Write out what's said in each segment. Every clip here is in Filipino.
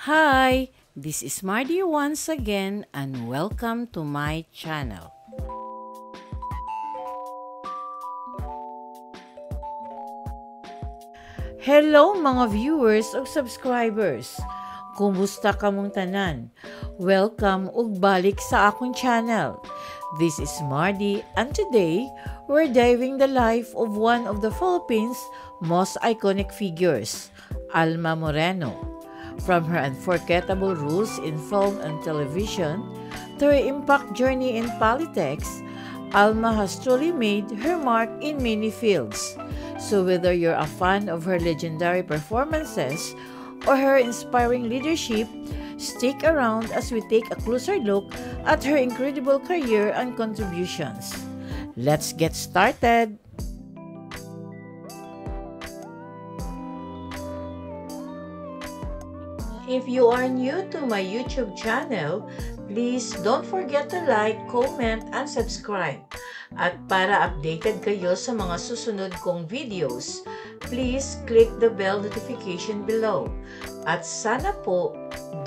Hi, this is Mardy once again and welcome to my channel. Hello mga viewers o subscribers. Kumusta kamong tanan? Welcome ug balik sa akong channel. This is Mardy and today we're diving the life of one of the Philippines' most iconic figures, Alma Moreno. From her unforgettable roles in film and television to her impact journey in politics, Alma has truly made her mark in many fields. So whether you're a fan of her legendary performances or her inspiring leadership, stick around as we take a closer look at her incredible career and contributions. Let's get started! If you are new to my YouTube channel, please don't forget to like, comment, and subscribe. At para updated kayo sa mga susunod kong videos, please click the bell notification below. At sana po,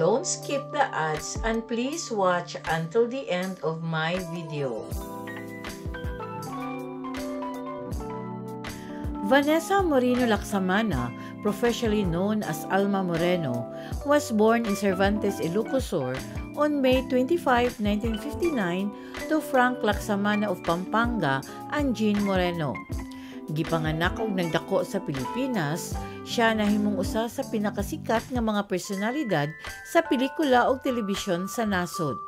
don't skip the ads and please watch until the end of my video. Vanessa Moreno Lacsamana, professionally known as Alma Moreno, was born in Cervantes, Ilocos on May 25, 1959 to Frank Lacsamana of Pampanga and Jean Moreno. Gipanganak og nagdako sa Pilipinas, siya nahimong usa sa pinakasikat nga mga personalidad sa pelikula ug telebisyon sa nasod.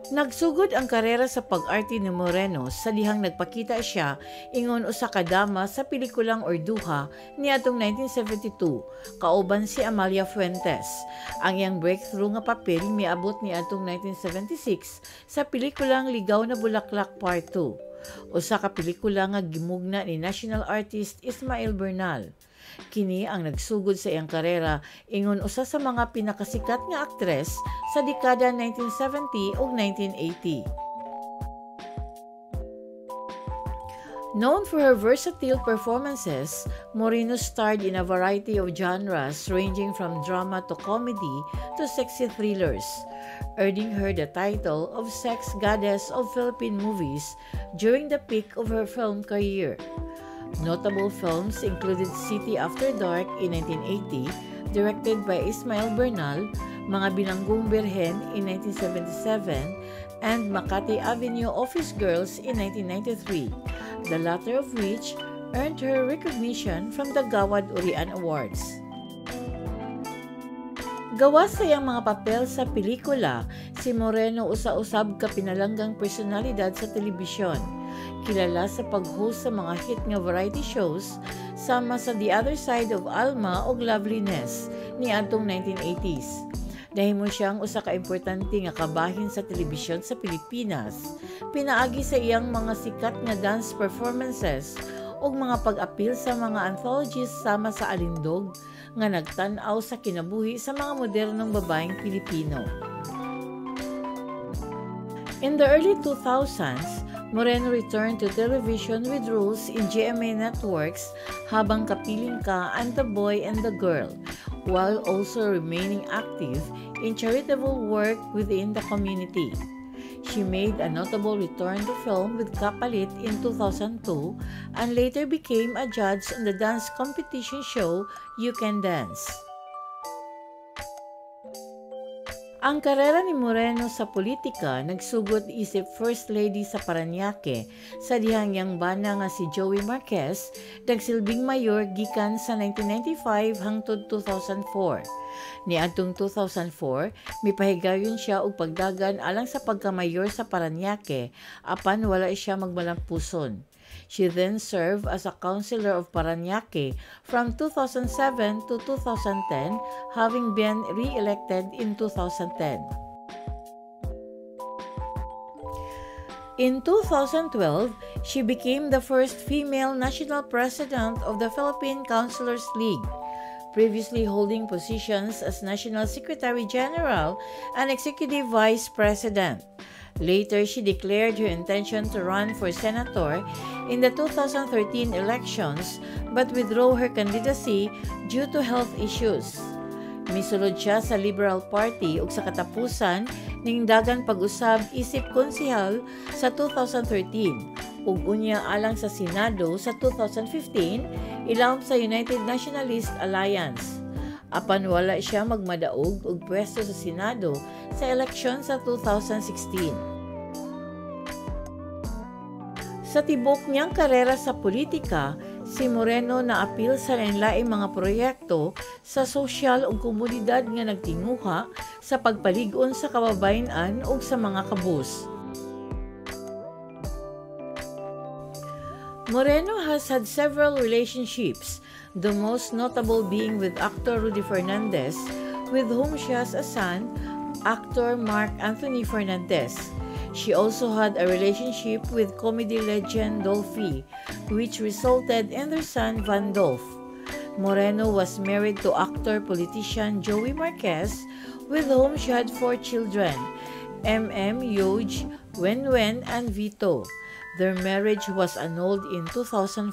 Nagsugod ang karera sa pag-arte ni Moreno sa dihang nagpakita siya ingon usa ka dama sa pelikulang Orduha niadtong 1972 kauban si Amalia Fuentes. Ang iyang breakthrough nga papel miabot niadtong 1976 sa pelikulang Ligaw na Bulaklak Part 2. Usa ka pelikula nga gimugna ni national artist Ismael Bernal. Kini ang nagsugod sa iyang karera ingon usa sa mga pinakasikat nga aktres sa dekada 1970 ug 1980. Known for her versatile performances, Moreno starred in a variety of genres ranging from drama to comedy to sexy thrillers, earning her the title of Sex Goddess of Philippine Movies during the peak of her film career. Notable films included City After Dark in 1980, directed by Ismael Bernal, Mga Bilanggong Birhen in 1977, and Makati Avenue Office Girls in 1993, the latter of which earned her recognition from the Gawad Urian Awards. Gawas sa iyang mga papel sa pelikula, si Moreno usa-usab ka pinalanggang personalidad sa telebisyon. Kilala sa pag-host sa mga hit nga variety shows sama sa The Other Side of Alma ug Loveliness ni adtong 1980s. Nahimo siyang usa ka importante nga kabahin sa telebisyon sa Pilipinas. Pinaagi sa iyang mga sikat nga dance performances ug mga pag-apil sa mga anthologies sama sa Alindog nga nagtan-aw sa kinabuhi sa mga modernong babaeng Pilipino. In the early 2000s, Moreno returned to television with roles in GMA Networks Habang Kapiling Ka and The Boy and the Girl, while also remaining active in charitable work within the community. She made a notable return to film with Kapalit in 2002 and later became a judge on the dance competition show You Can Dance. Ang karera ni Moreno sa politika nagsugod isip First Lady sa Parañaque sa dihang yang bana nga si Joey Marquez nagsilbing mayor gikan sa 1995 hangtod 2004. Niadtong 2004, mipahigayon siya og pagdagan alang sa pagkamayor sa Parañaque apan wala siya magmalampuson. She then served as a councilor of Parañaque from 2007 to 2010, having been re-elected in 2010. In 2012, she became the first female national president of the Philippine Councilors League. previously holding positions as National Secretary General and Executive Vice President. Later, she declared her intention to run for senator in the 2013 elections but withdrew her candidacy due to health issues. Misulod siya sa Liberal Party ug sa katapusan ning dagan pag-usab isip konsehal sa 2013 ug unya alang sa Senado sa 2015 ilawom sa United Nationalist Alliance. Apan wala siya magmadaog og pwesto sa Senado sa eleksyon sa 2016. Sa tibok niyang karera sa politika, si Moreno naapil sa lain-laing mga proyekto sa sosyal ug komunidad nga nagtinguha sa pagpalig-on sa kababayen-an ug sa mga kabus. Moreno has had several relationships, the most notable being with actor Rudy Fernandez, with whom she has a son, actor Mark Anthony Fernandez. She also had a relationship with comedy legend Dolphy, which resulted in their son Van Dolph. Moreno was married to actor-politician Joey Marquez, with whom she had 4 children, Yuj, Wen, and Vito. Their marriage was annulled in 2004.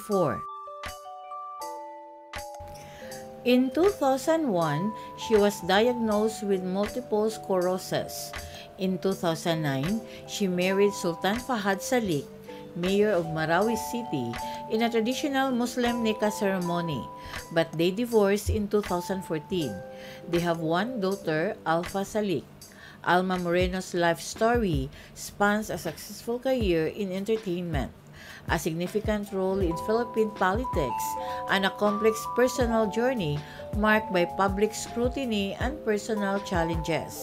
In 2001, she was diagnosed with multiple sclerosis. In 2009, she married Sultan Fahad Salik, mayor of Marawi City, in a traditional Muslim nikah ceremony, but they divorced in 2014. They have one daughter, Alpha Salik. Alma Moreno's life story spans a successful career in entertainment, a significant role in Philippine politics, and a complex personal journey marked by public scrutiny and personal challenges.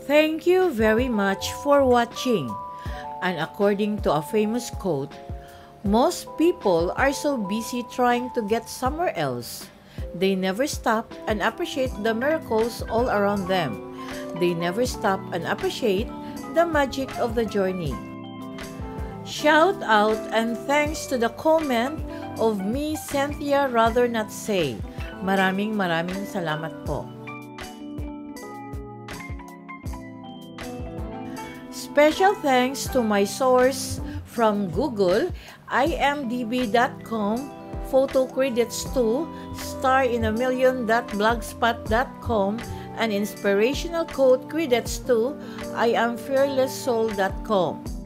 Thank you very much for watching. And according to a famous quote, most people are so busy trying to get somewhere else. They never stop and appreciate the miracles all around them. They never stop and appreciate the magic of the journey. Shout out and thanks to the comment of me, Cynthia Rather Not Say. Maraming salamat po. Special thanks to my source from Google, imdb.com, photo credits to starinamillion.blogspot.com, and inspirational quote credits to iamfearlesssoul.com.